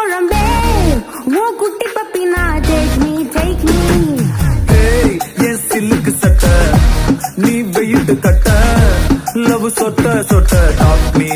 குழம்பே உன் குட்டி பப்பினா take me ஏய் என் சில்லுக்கு சட்ட நீ வெயிட்டு கட்ட லவ் சொட்ட சொட்ட டாக் மீ